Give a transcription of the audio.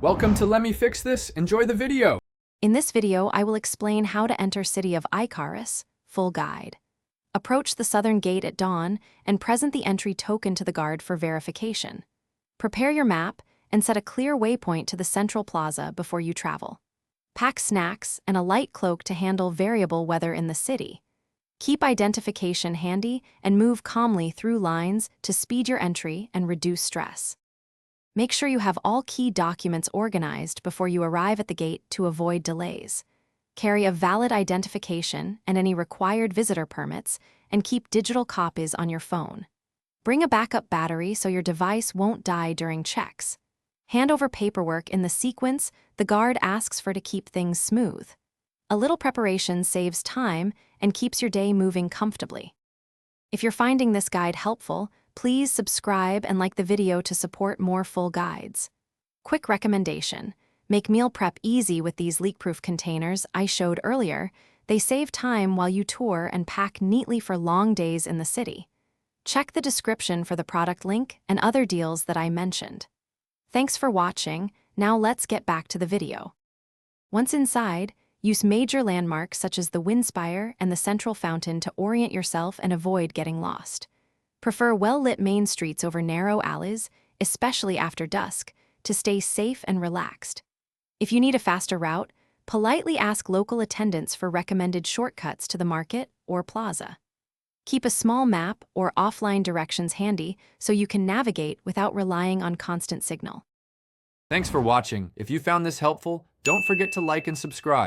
Welcome to Let Me Fix This. Enjoy the video. In this video, I will explain how to enter City of Icarus, full guide. Approach the southern gate at dawn and present the entry token to the guard for verification. Prepare your map and set a clear waypoint to the central plaza before you travel. Pack snacks and a light cloak to handle variable weather in the city. Keep identification handy and move calmly through lines to speed your entry and reduce stress. Make sure you have all key documents organized before you arrive at the gate to avoid delays. Carry a valid identification and any required visitor permits, and keep digital copies on your phone. Bring a backup battery so your device won't die during checks. Hand over paperwork in the sequence the guard asks for to keep things smooth. A little preparation saves time and keeps your day moving comfortably. If you're finding this guide helpful, please subscribe and like the video to support more full guides. Quick recommendation: make meal prep easy with these leak-proof containers I showed earlier. They save time while you tour and pack neatly for long days in the city. Check the description for the product link and other deals that I mentioned. Thanks for watching. Now let's get back to the video. Once inside, use major landmarks such as the wind spire and the central fountain to orient yourself and avoid getting lost. Prefer well-lit main streets over narrow alleys, especially after dusk, to stay safe and relaxed. If you need a faster route, politely ask local attendants for recommended shortcuts to the market or plaza. Keep a small map or offline directions handy so you can navigate without relying on constant signal. Thanks for watching. If you found this helpful, don't forget to like and subscribe.